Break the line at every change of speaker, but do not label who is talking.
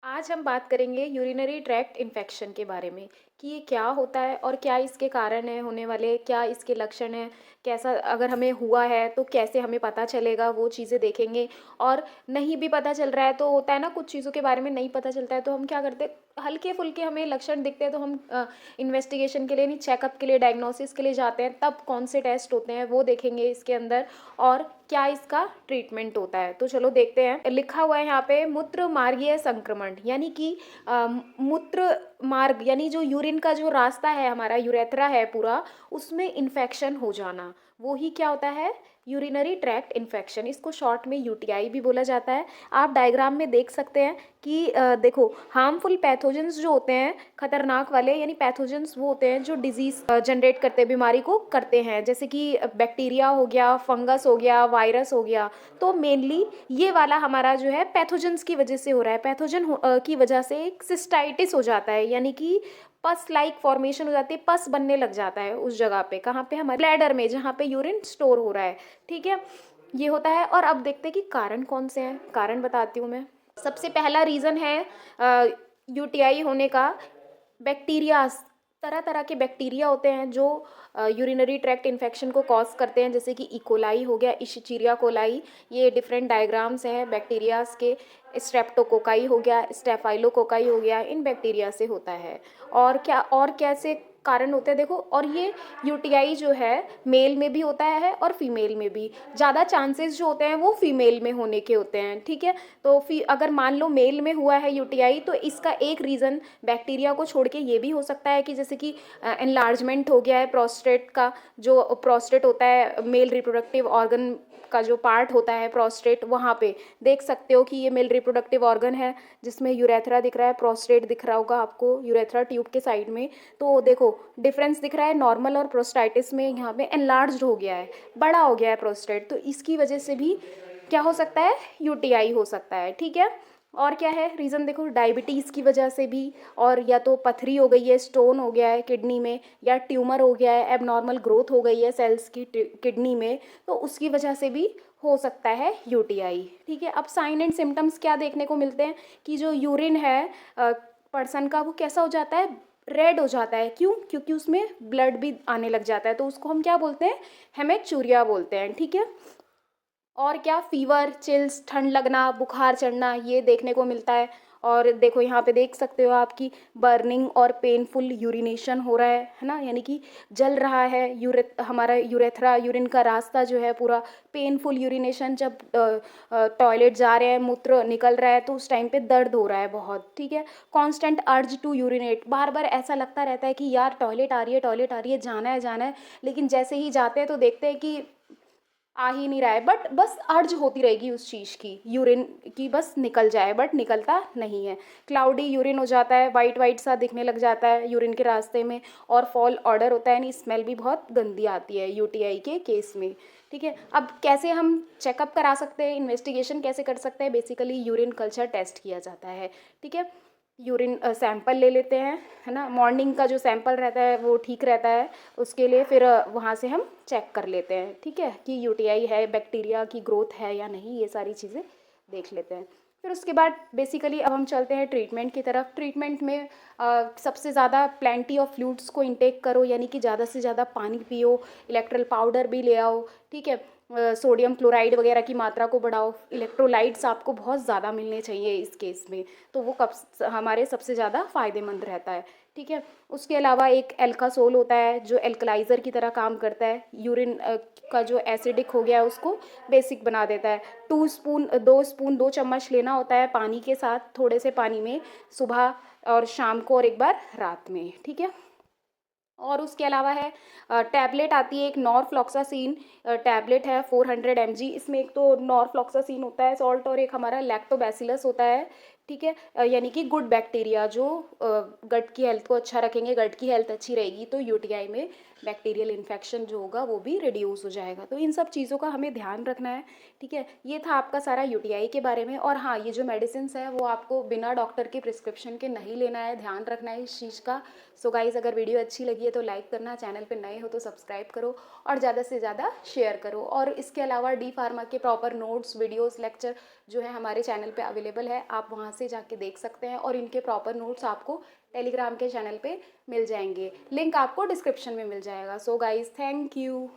आज हम बात करेंगे यूरिनरी ट्रैक्ट इन्फेक्शन के बारे में कि ये क्या होता है और क्या इसके कारण है होने वाले, क्या इसके लक्षण हैं, कैसा अगर हमें हुआ है तो कैसे हमें पता चलेगा, वो चीज़ें देखेंगे। और नहीं भी पता चल रहा है तो होता है ना, कुछ चीज़ों के बारे में नहीं पता चलता है तो हम क्या करते हैं, हल्के फुल्के हमें लक्षण दिखते हैं तो हम इन्वेस्टिगेशन के लिए नहीं, चेकअप के लिए, डायग्नोसिस के लिए जाते हैं। तब कौन से टेस्ट होते हैं वो देखेंगे इसके अंदर, और क्या इसका ट्रीटमेंट होता है। तो चलो देखते हैं। लिखा हुआ है यहाँ पे मूत्र मार्गीय संक्रमण, यानी कि मूत्र मार्ग यानी जो यूरिन का जो रास्ता है, हमारा यूरेथ्रा है पूरा, उसमें इन्फेक्शन हो जाना, वो ही क्या होता है, यूरिनरी ट्रैक्ट इन्फेक्शन। इसको शॉर्ट में यूटीआई भी बोला जाता है। आप डायग्राम में देख सकते हैं कि देखो, हार्मफुल पैथोजेंस जो होते हैं, खतरनाक वाले यानी पैथोजेंस, वो होते हैं जो डिजीज जनरेट करते हैं, बीमारी को करते हैं, जैसे कि बैक्टीरिया हो गया, फंगस हो गया, वायरस हो गया। तो मेनली ये वाला हमारा जो है पैथोजेंस की वजह से हो रहा है। पैथोजन की वजह से एक सिस्टाइटिस हो जाता है, यानी कि पस लाइक फॉर्मेशन हो जाती है, पस बनने लग जाता है उस जगह पे, कहाँ पे, हमारे ब्लैडर में, जहाँ पे यूरिन स्टोर हो रहा है। ठीक है, ये होता है। और अब देखते हैं कि कारण कौन से हैं। कारण बताती हूँ मैं। सबसे पहला रीज़न है यूटीआई होने का, बैक्टीरियाज। तरह तरह के बैक्टीरिया होते हैं जो यूरिनरी ट्रैक्ट इन्फेक्शन को कॉज करते हैं, जैसे कि इकोलाई हो गया, इशिचीरिया कोलाई। ये डिफरेंट डायग्राम्स हैं बैक्टीरियाज के। स्ट्रेप्टोकोकाई हो गया, स्टेफाइलोकोकाई हो गया, इन बैक्टीरिया से होता है। और क्या, और कैसे कारण होते हैं देखो। और ये यूटीआई जो है मेल में भी होता है और फीमेल में भी। ज़्यादा चांसेस जो होते हैं वो फीमेल में होने के होते हैं। ठीक है, तो अगर मान लो मेल में हुआ है यूटीआई, तो इसका एक रीज़न बैक्टीरिया को छोड़ के ये भी हो सकता है कि जैसे कि एनलार्जमेंट हो गया है प्रोस्टेट का। जो प्रोस्टेट होता है मेल रिप्रोडक्टिव ऑर्गन का जो पार्ट होता है प्रोस्टेट, वहाँ पे देख सकते हो कि ये मेल रिप्रोडक्टिव ऑर्गन है, जिसमें यूरेथ्रा दिख रहा है, प्रोस्टेट दिख रहा होगा आपको यूरेथ्रा ट्यूब के साइड में। तो देखो डिफरेंस दिख रहा है, नॉर्मल और प्रोस्टाइटिस में यहाँ पे एनलार्ज्ड हो गया है, बड़ा हो गया है प्रोस्टेट। तो इसकी वजह से भी क्या हो सकता है, यूटीआई हो सकता है। ठीक है, और क्या है रीज़न देखो, डायबिटीज़ की वजह से भी, और या तो पथरी हो गई है, स्टोन हो गया है किडनी में, या ट्यूमर हो गया है, एबनॉर्मल ग्रोथ हो गई है सेल्स की किडनी में, तो उसकी वजह से भी हो सकता है यूटीआई। ठीक है, अब साइन एंड सिम्टम्स क्या देखने को मिलते हैं कि जो यूरिन है पर्सन का, वो कैसा हो जाता है, रेड हो जाता है। क्यों? क्योंकि उसमें ब्लड भी आने लग जाता है, तो उसको हम क्या बोलते हैं, हेमेचूरिया बोलते हैं। ठीक है, और क्या, फीवर, चिल्स, ठंड लगना, बुखार चढ़ना, ये देखने को मिलता है। और देखो यहाँ पे देख सकते हो आपकी बर्निंग और पेनफुल यूरिनेशन हो रहा है ना, यानी कि जल रहा है हमारा यूरेथ्रा, यूरिन का रास्ता जो है पूरा। पेनफुल यूरिनेशन, जब टॉयलेट जा रहे हैं, मूत्र निकल रहा है, तो उस टाइम पे दर्द हो रहा है बहुत। ठीक है, कांस्टेंट अर्ज टू यूरिनेट, बार बार ऐसा लगता रहता है कि यार टॉयलेट आ रही है, टॉयलेट आ रही है, जाना है जाना है, लेकिन जैसे ही जाते हैं तो देखते हैं कि आ ही नहीं रहा है, बट बस अर्ज होती रहेगी उस चीज़ की, यूरिन की, बस निकल जाए, बट निकलता नहीं है। क्लाउडी यूरिन हो जाता है, वाइट वाइट सा दिखने लग जाता है यूरिन के रास्ते में, और फॉल ऑर्डर होता है, यानी स्मेल भी बहुत गंदी आती है यूटीआई के केस में। ठीक है, अब कैसे हम चेकअप करा सकते हैं, इन्वेस्टिगेशन कैसे कर सकते हैं, बेसिकली यूरिन कल्चर टेस्ट किया जाता है। ठीक है, यूरिन सैंपल ले लेते हैं, है ना, मॉर्निंग का जो सैंपल रहता है वो ठीक रहता है उसके लिए। फिर वहाँ से हम चेक कर लेते हैं, ठीक है, कि यूटीआई है, बैक्टीरिया की ग्रोथ है या नहीं, ये सारी चीज़ें देख लेते हैं। फिर उसके बाद बेसिकली अब हम चलते हैं ट्रीटमेंट की तरफ। ट्रीटमेंट में सबसे ज़्यादा प्लेंटी ऑफ फ्लूइड्स को इंटेक करो, यानी कि ज़्यादा से ज़्यादा पानी पियो, इलेक्ट्रल पाउडर भी ले आओ। ठीक है, सोडियम क्लोराइड वगैरह की मात्रा को बढ़ाओ, इलेक्ट्रोलाइट्स आपको बहुत ज़्यादा मिलने चाहिए इस केस में, तो वो हमारे सबसे ज़्यादा फ़ायदेमंद रहता है। ठीक है, उसके अलावा एक एल्कासोल होता है जो एल्कलाइज़र की तरह काम करता है, यूरिन का जो एसिडिक हो गया है उसको बेसिक बना देता है। 2 चम्मच लेना होता है पानी के साथ, थोड़े से पानी में, सुबह और शाम को, और एक बार रात में। ठीक है, और उसके अलावा है टैबलेट आती है एक, नॉरफ्लॉक्सासिन टैबलेट है 400 mg। इसमें एक तो नॉरफ्लॉक्सासिन होता है सॉल्ट, और एक हमारा लैक्टोबैसिलस होता है। ठीक है, यानी कि गुड बैक्टीरिया जो गट की हेल्थ को अच्छा रखेंगे, गट की हेल्थ अच्छी रहेगी तो यूटीआई में बैक्टीरियल इन्फेक्शन जो होगा वो भी रिड्यूस हो जाएगा। तो इन सब चीज़ों का हमें ध्यान रखना है। ठीक है, ये था आपका सारा यूटीआई के बारे में। और हाँ, ये जो मेडिसिन है वो आपको बिना डॉक्टर के प्रिस्क्रिप्शन के नहीं लेना है, ध्यान रखना है इस चीज़ का। सो गाइज़, अगर वीडियो अच्छी लगी है तो लाइक करना, चैनल पे नए हो तो सब्सक्राइब करो, और ज़्यादा से ज़्यादा शेयर करो। और इसके अलावा डी फार्मा के प्रॉपर नोट्स, वीडियोस, लेक्चर जो है हमारे चैनल पे अवेलेबल है, आप वहाँ से जाके देख सकते हैं और इनके प्रॉपर नोट्स आपको टेलीग्राम के चैनल पे मिल जाएंगे। लिंक आपको डिस्क्रिप्शन में मिल जाएगा। So guys, thank you.